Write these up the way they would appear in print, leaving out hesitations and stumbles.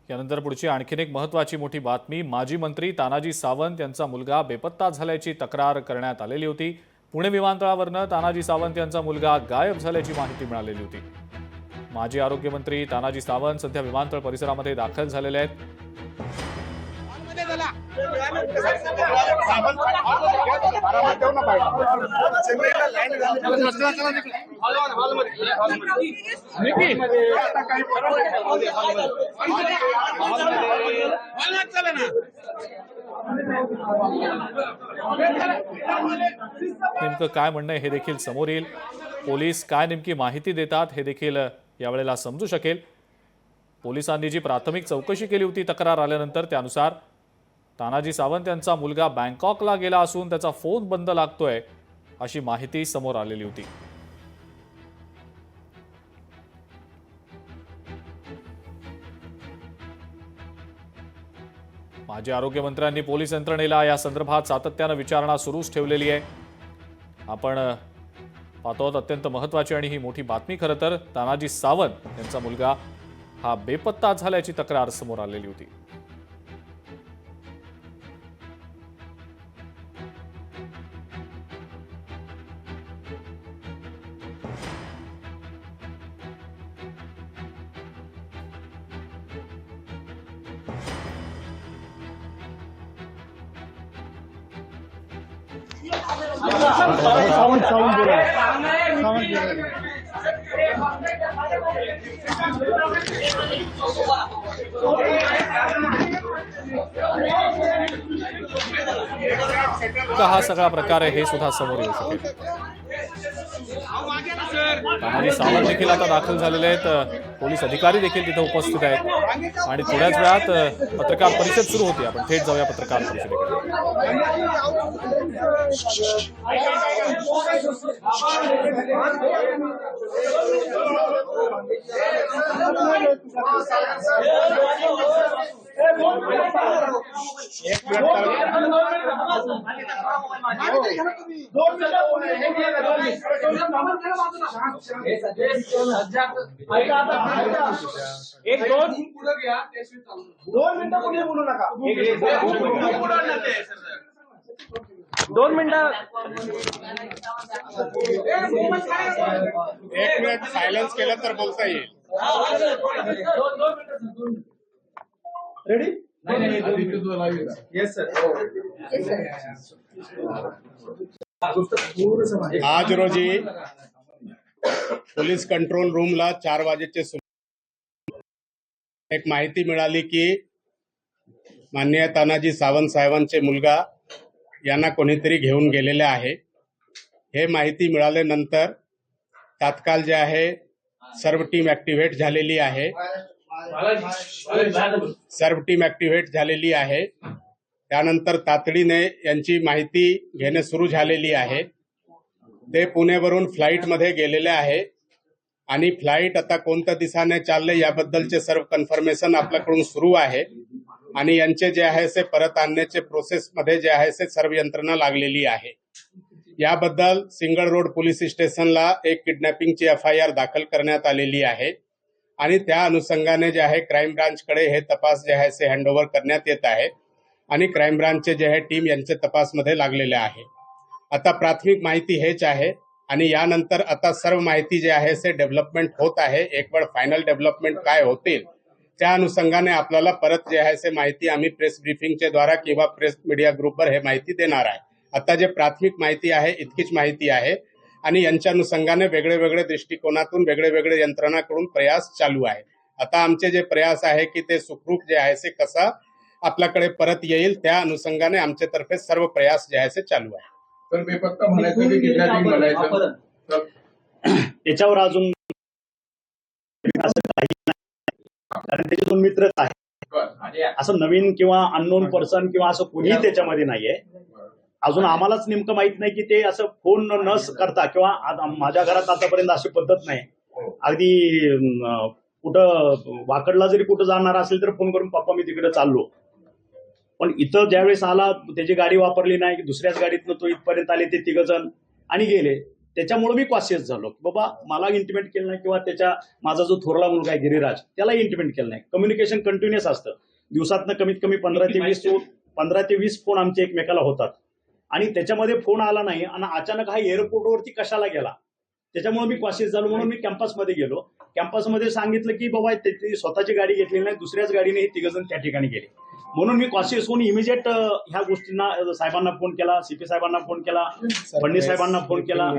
यानंतर पुढची आणखीन एक महत्त्वाची मोठी बातमी। माजी मंत्री तानाजी सावंत यांचा मुलगा बेपत्ता झाल्याची तक्रार करण्यात आलेली होती। पुणे विमानतळावरून तानाजी सावंत यांचा मुलगा गायब झाल्याची माहिती मिळालेली होती। माजी आरोग्यमंत्री तानाजी सावंत सध्या विमानतळ परिसरामध्ये दाखल झालेले आहेत। नेमकं काय म्हणणं आहे हे देखील समोर येईल। पोलीस काय नेमकी माहिती देतात हे देखील यावेळेला समजू शकेल। पोलिसांनी जी प्राथमिक चौकशी केली होती तक्रार आल्यानंतर त्यानुसार तानाजी सावंत यांचा मुलगा बँकॉकला गेला असून त्याचा फोन बंद लागतोय अशी माहिती समोर आलेली होती। माजी आरोग्यमंत्र्यांनी पोलीस यंत्रणेला या संदर्भात सातत्याने विचारणा सुरूच ठेवलेली आहे। आपण पाहतो अत्यंत महत्त्वाची आणि ही मोठी बातमी। खरं तर तानाजी सावंत यांचा मुलगा हा बेपत्ता झाल्याची तक्रार समोर आलेली होती। हा सगळा प्रकार आहे हे सुद्धा समोर येऊ शकेल। तानाजी सावंत देखील आता दाखल झालेले आहेत। पोलीस अधिकारी देखील तिथे उपस्थित आहेत आणि थोड्याच वेळात पत्रकार परिषद सुरू होती। आपण थेट जाऊया पत्रकार परिषदेकडे। दोन मिनिटं एक मिनिट सायलेन्स केलं तर बोलता येईल। रेडी? Yes sir. आज रोजी पोलीस कंट्रोल रूमला 4 वाजेचे एक माहिती मिळाली की माननीय तानाजी सावंत साहेबांचे मुलगा यांना कोणीतरी घेऊन गेलेले आहे। हे माहिती मिळाल्यानंतर तात्काळ जे आहे सर्व टीम ऍक्टिव्हेट झालेली आहे। त्यानंतर तातडीने यांची माहिती घेणे सुरू झालेली आहे। ते पुणेवरून फ्लाईटमध्ये गेलेले आहे आणि फ्लाईट आता कोणत्या दिशेने चालले याबद्दलचे सर्व कन्फर्मेशन आपल्याकडून सुरू आहे आणि यांचे जे आहे ते परत आणण्याचे प्रोसेसमध्ये जे आहे ते सर्व यंत्रणा लागलेली आहे। याबद्दल सिंगल रोड पोलीस स्टेशनला एक किडनॅपिंगची FIR दाखल करण्यात आलेली आहे आणि त्या अनुषंगाने जे आहे क्राईम ब्रांचकडे हे तपास जे आहे ते हँडओव्हर करण्यात येत आहे आणि क्राईम ब्रांचचे जे आहे टीम यांचे तपासमध्ये लागलेले आहे। आता प्राथमिक माहिती हेच आहे आणि यानंतर आता सर्व माहिती जे आहे ते डेव्हलपमेंट होत आहे। एक वेळ फायनल डेव्हलपमेंट काय होतील त्या अनुषंगाने आपल्याला परत जे आहे ते माहिती आम्ही प्रेस ब्रीफिंगच्या द्वारा किंवा प्रेस मीडिया ग्रुपवर हे माहिती देणार आहे। आता जे प्राथमिक माहिती आहे इतकीच माहिती आहे आणि यांच्या अनुषंगाने वेगळे वेगळे दृष्टिकोनातून वेगळे वेगळे यंत्रणाकडून प्रयास चालू आहे। आता आमचे जे प्रयास आहे की ते सुखरूप जे आहे ते कसा आपल्याकडे परत येईल त्या अनुषंगाने आमच्या तर्फे सर्व प्रयास जे आहे ते चालू आहे। तर बेपत्ता म्हणायचं की किडनॅपिंग म्हणायचं याच्यावर अजून कारण त्याचे 2 मित्रच आहेत। असं नवीन किंवा अननोन पर्सन किंवा असं कुणीही त्याच्यामध्ये नाहीये। अजून आम्हालाच नेमकं माहित नाही की ते असं फोन न करता किंवा माझ्या घरात आतापर्यंत अशी पद्धत नाही। अगदी कुठं वाकडला जरी कुठं जाणार असेल तर फोन करून पप्पा मी तिकडे चाललो, पण इथं ज्यावेळेस आला त्याची गाडी वापरली नाही, दुसऱ्याच गाडीतनं तो इथपर्यंत आले ते 3 जण आणि गेले। त्याच्यामुळे मी कॉशियस झालो की बाबा मला इंटिमेट केलं नाही किंवा माझा जो थोरला मुलगा आहे गिरिराज त्याला इंटिमेट केलं नाही. कम्युनिकेशन कंटिन्युअस असतं. दिवसातनं कमीत कमी 15 ते 20 फोन आमचे एकमेकाला होतात आणि त्याच्यामध्ये फोन आला नाही आणि अचानक हा एअरपोर्टवरती कशाला गेला त्याच्यामुळे मी कॉशियस झालो. म्हणून मी कॅम्पसमध्ये गेलो. कॅम्पसमध्ये सांगितलं की बाबा त्यांनी स्वतःची गाडी घेतलेली नाही, दुसऱ्याच गाडीने हे तिघजण त्या ठिकाणी गेले. म्हणून मी कॉशियस होऊन इमिजिएट ह्या गोष्टींना साहेबांना फोन केला, सीपी साहेबांना फोन केला, फडणवीस साहेबांना फोन केला.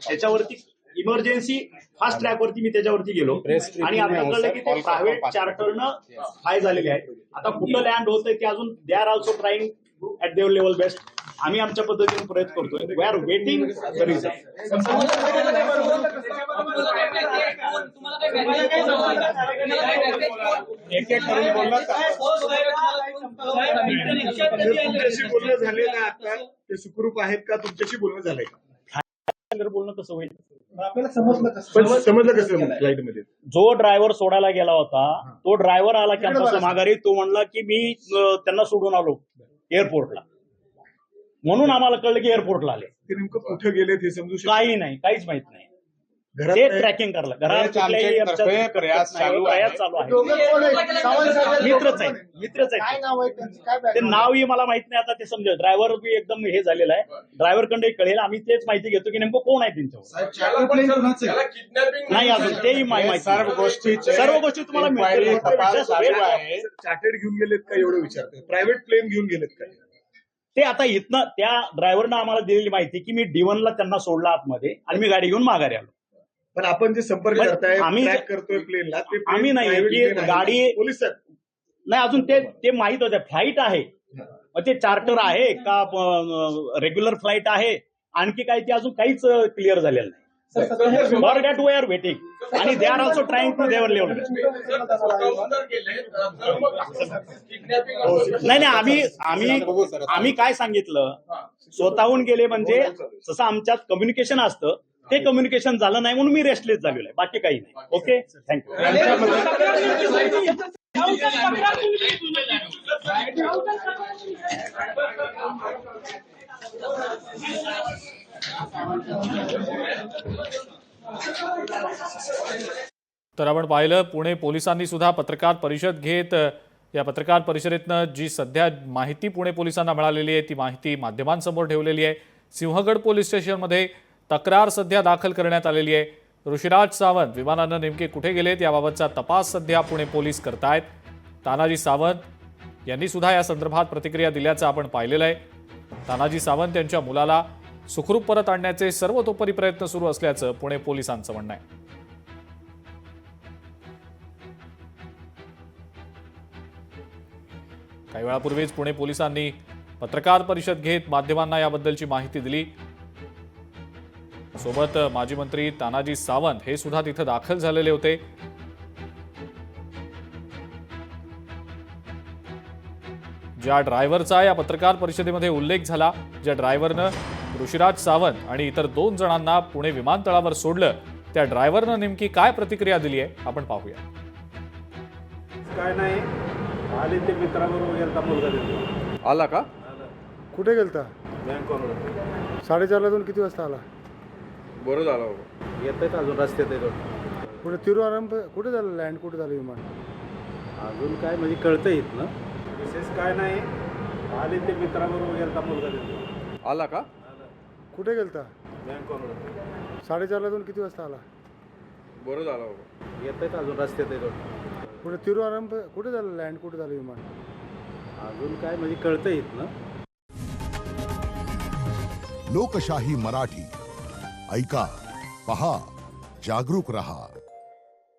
त्याच्यावरती इमर्जन्सी फास्ट ट्रॅकवरती मी त्याच्यावरती गेलो आणि आता कळलं की ते प्रायव्हेट चार्टरनं हाय झालेले आहे. आता कुठं लँड होतंय ते अजून they are also trying at their level best. आम्ही आमच्या पद्धतीने प्रयत्न करतोय. We are waiting the result. एक एक करून बोलला तुमच्याशी बोलणं झाले ना आता ते सुखरूप आहेत का? तुमच्याशी बोलणं झालंय का? बोलणं कसं होईल? आपल्याला समजलं कसं फ्लाईट मध्ये? जो ड्रायव्हर सोडायला गेला होता तो ड्रायव्हर आला कॅम्पसला माघारी. तो म्हणला की मी त्यांना सोडून आलो एअरपोर्टला. म्हणून आम्हाला कळलं की एअरपोर्टला आले. ते नेमकं कुठे गेले ते समजू शकतो? काही नाही, काहीच माहित नाही. घरात ते नाही? ट्रॅकिंग करलं. प्रयास चालू आहे. प्रयास चालू आहे. मित्रच आहे. ते नावही मला माहित नाही. आता ते समजेल. ड्रायव्हर बी एकदम हे झालेला आहे. ड्रायव्हर कडे कळेल. आम्ही तेच माहिती घेतो की नेमकं कोण आहे त्यांच्यावर. नाही अजून तेही माहिती. सर्व गोष्टी तुम्हाला मिळतील. चार्टर्ड घेऊन गेलेत का एवढं विचारते? प्रायव्हेट प्लेन घेऊन गेलेत का? ते आता इथनं त्या ड्रायव्हरनं आम्हाला दिलेली माहिती की मी D1ला त्यांना सोडलं आतमध्ये आणि मी गाडी घेऊन माघारी आलो. पण आपण जे संपर्क पण करताय, आम्ही- ट्रॅक करतोय प्लेनला, ते plane आम्ही नाही private की plane आहे. गाडी- पोलीस आहेत. नाही अजून ते माहित होतं फ्लाईट आहे. मग ते चार्टर आहे का रेग्युलर फ्लाईट आहे आणखी काय ते अजून काहीच क्लिअर झालेलं नाही. For that we are waiting आणि they are also trying to their level. नाही आम्ही काय सांगितलं स्वतःहून गेले म्हणजे जसं आमच्यात कम्युनिकेशन असतं ते कम्युनिकेशन झालं नाही म्हणून मी रेस्टलेस झालेलो आहे. बाकी काही नाही. ओके तर आपण पाहिलं पुणे पोलिसांनी सुद्धा पत्रकार परिषद घेत या पत्रकार परिषदेतनं जी सध्या माहिती पुणे पोलिसांना मिळालेली आहे ती माहिती माध्यमांसमोर ठेवलेली आहे. सिंहगड पोलीस स्टेशनमध्ये तक्रार सध्या दाखल करण्यात आलेली आहे. ऋषिराज सावंत विमानानं नेमके कुठे गेलेत याबाबतचा तपास सध्या पुणे पोलीस करतायत. तानाजी सावंत यांनी सुद्धा या संदर्भात प्रतिक्रिया दिल्याचं आपण पाहिलेलं आहे. तानाजी सावंत यांच्या मुलाला सुखरूप परत आणण्याचे सर्वतोपरी प्रयत्न सुरू असल्याचं पुणे पोलिसांचं म्हणणं आहे. काही वेळापूर्वीच पुणे पोलिसांनी पत्रकार परिषद घेत माध्यमांना याबद्दलची माहिती दिली. सोबत माजी मंत्री तानाजी सावंत हे सुद्धा तिथे दाखल झालेले होते. ज्या ड्रायव्हरचा या पत्रकार परिषदेमध्ये उल्लेख झाला, ज्या ड्रायव्हरनं ऋषिराज सावंत आणि इतर 2 जणांना पुणे विमानतळावर सोडलं, त्या ड्रायव्हरनं नेमकी काय प्रतिक्रिया दिली आहे आपण पाहूया. काय नाही आले ते मित्राबरोबर गेलता मुलगा देतो. आला का? कुठे गेलता? बँकवर 4:30ला जाऊन किती वाजता आला? बरं झालं बाबा. येत आहेत अजून रस्त्यात येतो. कुठे तिरुवनंतपुरम कुठे झालं लँड? कुठे झालं विमान? अजून काय म्हणजे कळतं येत ना विशेष काय नाही आले ते मित्राबरोबर गेलता मुलगा देतो. आला का? कुठे गेलता? बँकवर 4:30ला जाऊन किती वाजता आला? बरं झालं बाबा. येत आहेत अजून रस्त्यात येतो. कुठे तिरुवनंतपुरम कुठे झालं लँड? कुठे झालं विमान? अजून काय म्हणजे कळतं येत ना. लोकशाही मराठी ऐका, पहा, जागरूक रहा.